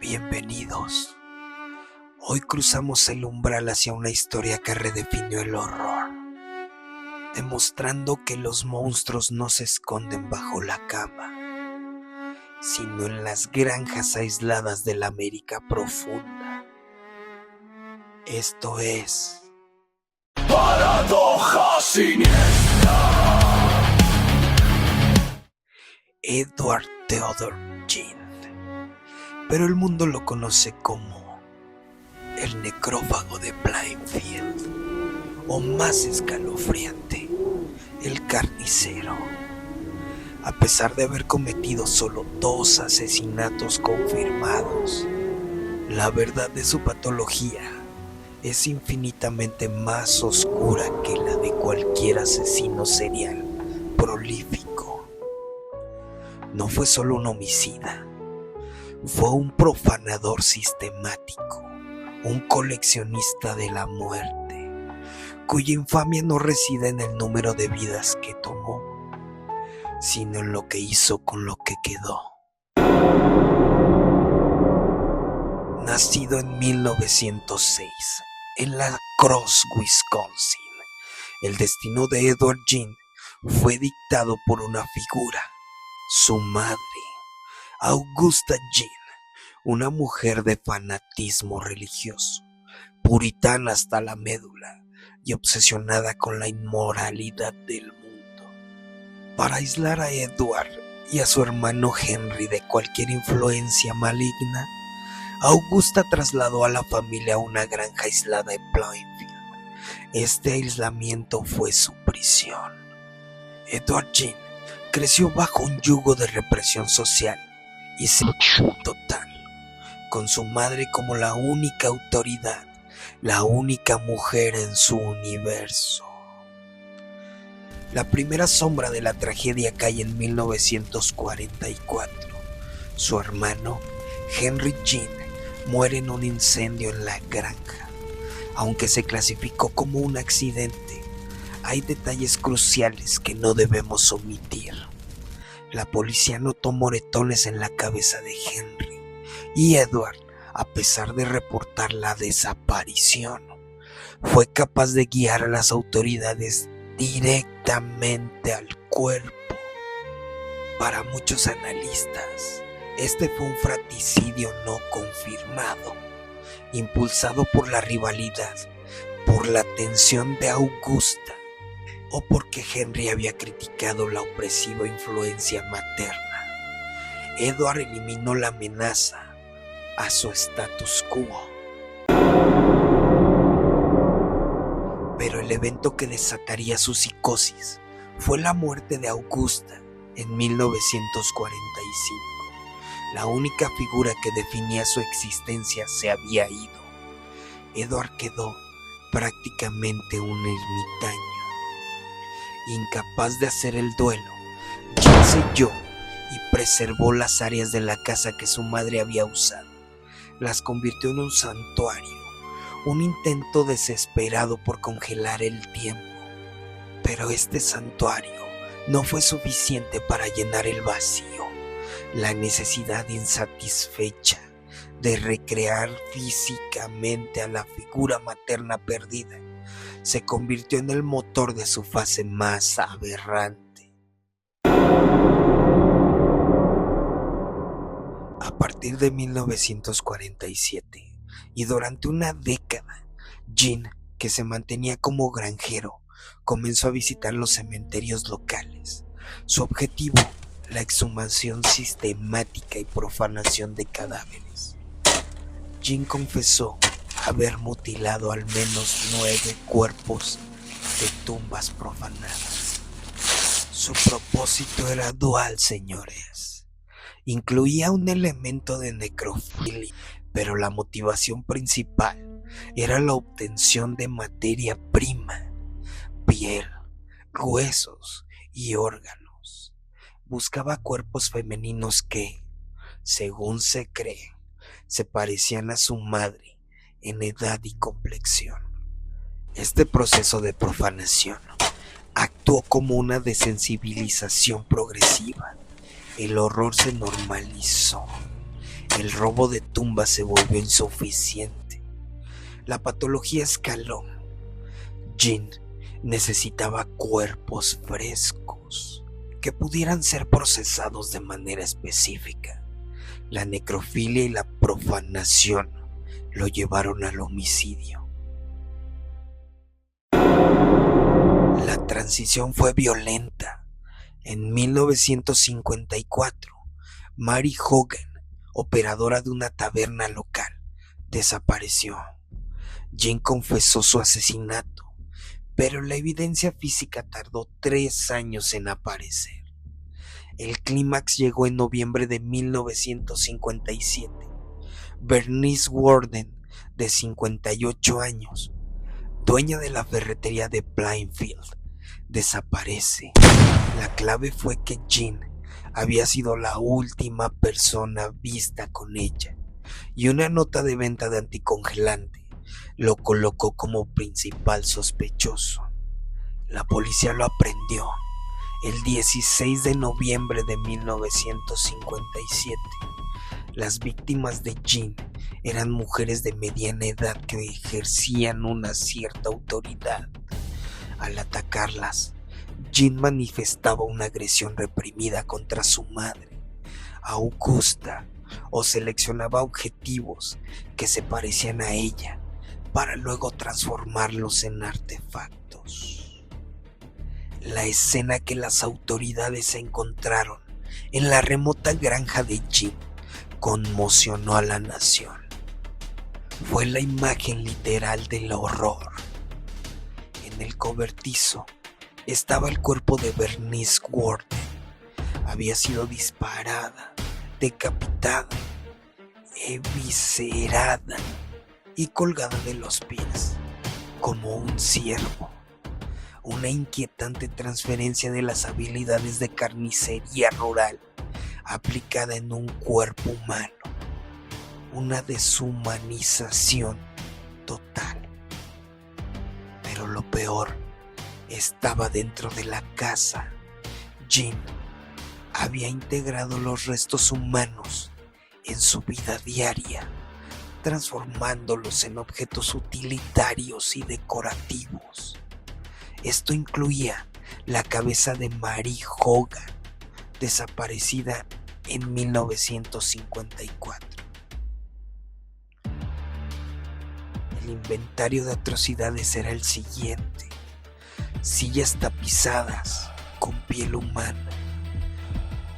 Bienvenidos. Hoy cruzamos el umbral hacia una historia que redefinió el horror, demostrando que los monstruos no se esconden bajo la cama, sino en las granjas aisladas de la América profunda. Esto es Paradoja Siniestra. Edward Theodore Jean, pero el mundo lo conoce como el necrófago de Plainfield, o más escalofriante, el carnicero. A pesar de haber cometido solo 2 asesinatos confirmados, la verdad de su patología es infinitamente más oscura que la de cualquier asesino serial prolífico. No fue solo un homicida, fue un profanador sistemático, un coleccionista de la muerte, cuya infamia no reside en el número de vidas que tomó, sino en lo que hizo con lo que quedó. Nacido en 1906, en La Crosse, Wisconsin, el destino de Edward Jean fue dictado por una figura, su madre, Augusta Jean, una mujer de fanatismo religioso, puritana hasta la médula y obsesionada con la inmoralidad del mundo. Para aislar a Edward y a su hermano Henry de cualquier influencia maligna, Augusta trasladó a la familia a una granja aislada en Plainfield. Este aislamiento fue su prisión. Edward Jean creció bajo un yugo de represión social y seducción total, con su madre como la única autoridad, la única mujer en su universo. La primera sombra de la tragedia cae en 1944. Su hermano, Henry Jean, muere en un incendio en la granja. Aunque se clasificó como un accidente, hay detalles cruciales que no debemos omitir. La policía notó moretones en la cabeza de Henry, y Edward, a pesar de reportar la desaparición, fue capaz de guiar a las autoridades directamente al cuerpo. Para muchos analistas, este fue un fratricidio no confirmado, impulsado por la rivalidad, por la tensión de Augusta, o porque Henry había criticado la opresiva influencia materna. Edward eliminó la amenaza a su status quo. Pero el evento que desataría su psicosis fue la muerte de Augusta en 1945. La única figura que definía su existencia se había ido. Edward quedó prácticamente un ermitaño. Incapaz de hacer el duelo, Jean selló y preservó las áreas de la casa que su madre había usado. Las convirtió en un santuario, un intento desesperado por congelar el tiempo. Pero este santuario no fue suficiente para llenar el vacío, la necesidad insatisfecha de recrear físicamente a la figura materna perdida. Se convirtió en el motor de su fase más aberrante. A partir de 1947 y durante una década, Jean, que se mantenía como granjero, comenzó a visitar los cementerios locales. Su objetivo, la exhumación sistemática y profanación de cadáveres. Jean confesó haber mutilado al menos 9 cuerpos de tumbas profanadas. Su propósito era dual, señores. Incluía un elemento de necrofilia, pero la motivación principal era la obtención de materia prima, piel, huesos y órganos. Buscaba cuerpos femeninos que, según se cree, se parecían a su madre en edad y complexión. Este proceso de profanación actuó como una desensibilización progresiva. El horror se normalizó. el robo de tumbas se volvió insuficiente. La patología escaló. Jean necesitaba cuerpos frescos que pudieran ser procesados de manera específica. La necrofilia y la profanación lo llevaron al homicidio. La transición fue violenta. En 1954, Mary Hogan, operadora de una taberna local, desapareció. Jean confesó su asesinato, pero la evidencia física tardó 3 años en aparecer. El clímax llegó en noviembre de 1957. Bernice Worden, de 58 años, dueña de la ferretería de Plainfield, desaparece. La clave fue que Jean había sido la última persona vista con ella, y una nota de venta de anticongelante lo colocó como principal sospechoso. La policía lo aprehendió el 16 de noviembre de 1957. Las víctimas de Jean eran mujeres de mediana edad que ejercían una cierta autoridad. Al atacarlas, Jean manifestaba una agresión reprimida contra su madre, Augusta, o seleccionaba objetivos que se parecían a ella para luego transformarlos en artefactos. La escena que las autoridades encontraron en la remota granja de Jean conmocionó a la nación. Fue la imagen literal del horror. En el cobertizo estaba el cuerpo de Bernice Worden. Había sido disparada, decapitada, eviscerada y colgada de los pies, como un ciervo. Una inquietante transferencia de las habilidades de carnicería rural aplicada en un cuerpo humano. Una deshumanización total. Pero lo peor estaba dentro de la casa. Jean había integrado los restos humanos en su vida diaria, transformándolos en objetos utilitarios y decorativos. Esto incluía la cabeza de Mary Hogan, desaparecida en 1954. El inventario de atrocidades era el siguiente: sillas tapizadas con piel humana,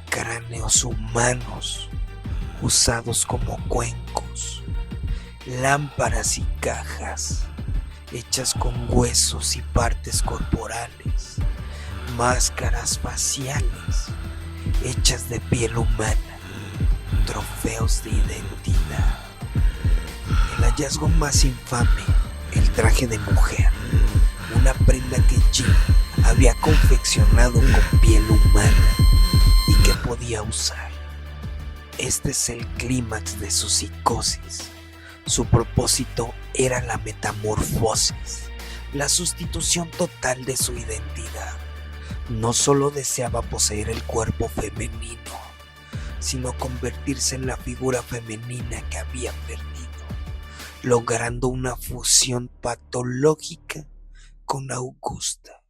cráneos humanos usados como cuencos, lámparas y cajas hechas con huesos y partes corporales, máscaras faciales hechas de piel humana, trofeos de identidad. El hallazgo más infame, el traje de mujer, una prenda que Jean había confeccionado con piel humana y que podía usar. Este es el clímax de su psicosis. Su propósito era la metamorfosis, la sustitución total de su identidad. No solo deseaba poseer el cuerpo femenino, sino convertirse en la figura femenina que había perdido, logrando una fusión patológica con Augusta.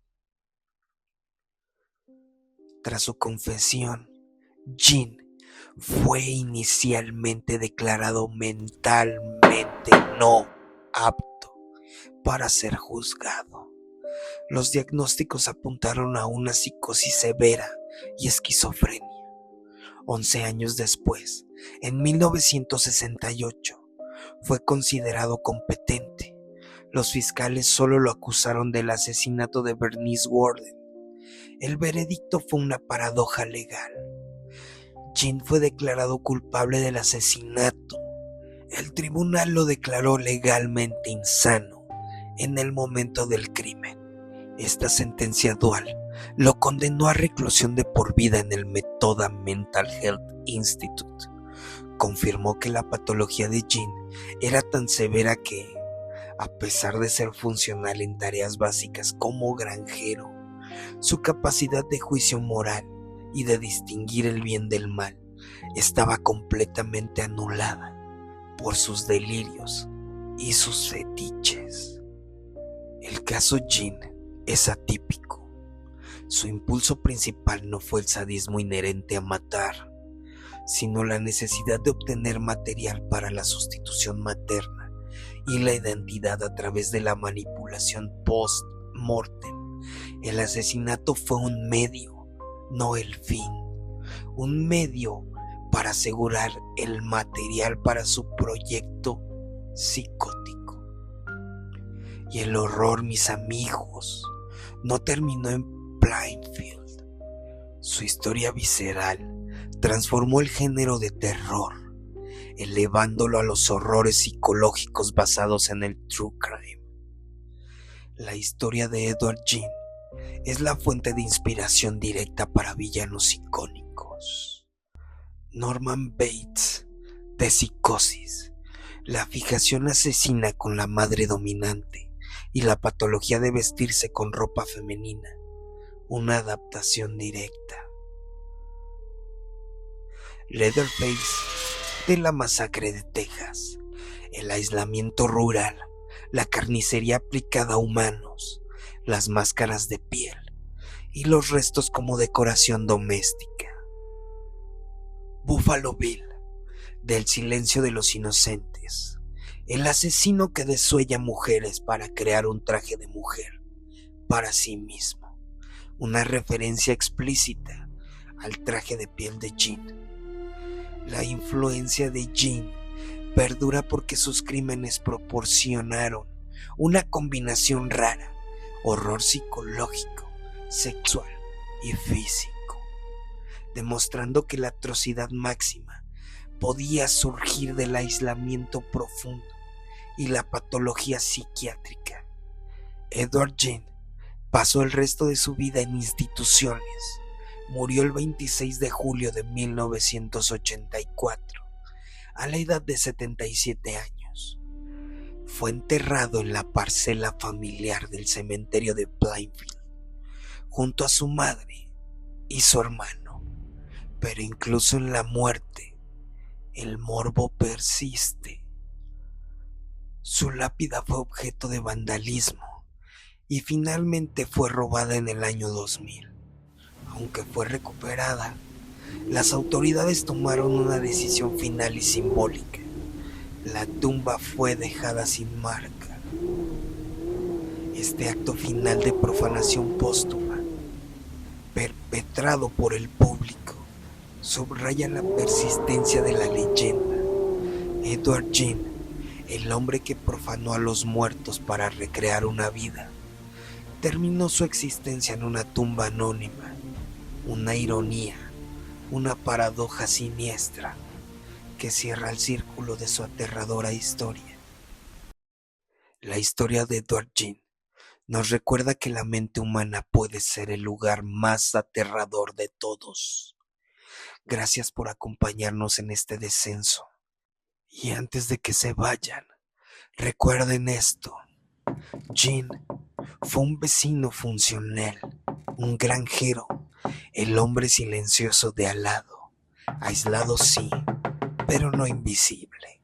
Tras su confesión, Jean fue inicialmente declarado mentalmente no apto para ser juzgado. Los diagnósticos apuntaron a una psicosis severa y esquizofrenia. 11 años después, en 1968, fue considerado competente. Los fiscales solo lo acusaron del asesinato de Bernice Worden. El veredicto fue una paradoja legal. Jean fue declarado culpable del asesinato. El tribunal lo declaró legalmente insano en el momento del crimen. Esta sentencia dual lo condenó a reclusión de por vida en el Method Mental Health Institute. Confirmó que la patología de Jean era tan severa que, a pesar de ser funcional en tareas básicas como granjero, su capacidad de juicio moral y de distinguir el bien del mal estaba completamente anulada por sus delirios y sus fetiches. El caso Jean es atípico. Su impulso principal no fue el sadismo inherente a matar, sino la necesidad de obtener material para la sustitución materna y la identidad a través de la manipulación post-mortem. El asesinato fue un medio, no el fin. Un medio para asegurar el material para su proyecto psicótico. Y el horror, mis amigos, no terminó en Plainfield. Su historia visceral transformó el género de terror, elevándolo a los horrores psicológicos basados en el true crime. La historia de Edward Jean es la fuente de inspiración directa para villanos icónicos. Norman Bates, de Psicosis, la fijación asesina con la madre dominante y la patología de vestirse con ropa femenina, una adaptación directa. Leatherface, de La Masacre de Texas, el aislamiento rural, la carnicería aplicada a humanos, las máscaras de piel y los restos como decoración doméstica. Buffalo Bill, del Silencio de los Inocentes, el asesino que desuella mujeres para crear un traje de mujer para sí mismo, una referencia explícita al traje de piel de Jean. La influencia de Jean perdura porque sus crímenes proporcionaron una combinación rara, horror psicológico, sexual y físico, demostrando que la atrocidad máxima podía surgir del aislamiento profundo y la patología psiquiátrica. Edward Jean pasó el resto de su vida en instituciones. Murió el 26 de julio de 1984, a la edad de 77 años. Fue enterrado en la parcela familiar del cementerio de Plainfield, junto a su madre y su hermano. Pero incluso en la muerte, el morbo persiste. Su lápida fue objeto de vandalismo y finalmente fue robada en el año 2000. Aunque fue recuperada, las autoridades tomaron una decisión final y simbólica. La tumba fue dejada sin marca. Este acto final de profanación póstuma, perpetrado por el público, subraya la persistencia de la leyenda. Edward Jean, el hombre que profanó a los muertos para recrear una vida, terminó su existencia en una tumba anónima. Una ironía, una paradoja siniestra que cierra el círculo de su aterradora historia. La historia de Edward Jean nos recuerda que la mente humana puede ser el lugar más aterrador de todos. Gracias por acompañarnos en este descenso. Y antes de que se vayan, recuerden esto. Jean fue un vecino funcional, un granjero, el hombre silencioso de al lado, aislado sí, pero no invisible.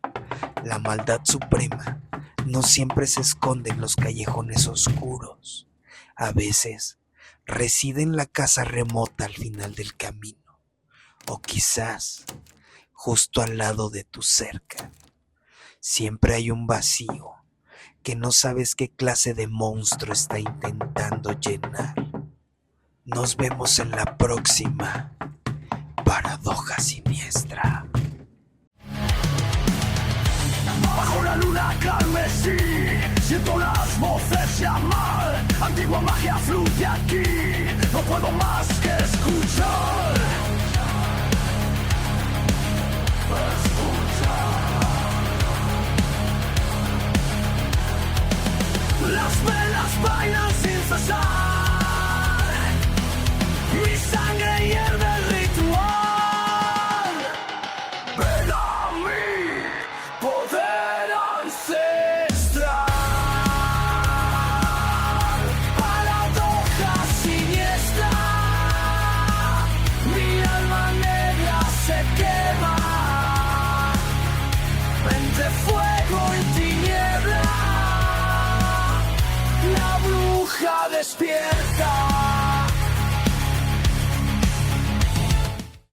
La maldad suprema no siempre se esconde en los callejones oscuros. A veces reside en la casa remota al final del camino, o quizás justo al lado de tu cerca. Siempre hay un vacío que no sabes qué clase de monstruo está intentando llenar. Nos vemos en la próxima Paradoja Siniestra. Bajo la luna carmesí, siento las voces llamar. Antigua magia fluye aquí, no puedo más que escuchar. Las velas bailan sin cesar, mi sangre hierve el ritual. Ven a mí, poder ancestral. Paradoja siniestra, mi entre fuego y tiniebla, la bruja despierta.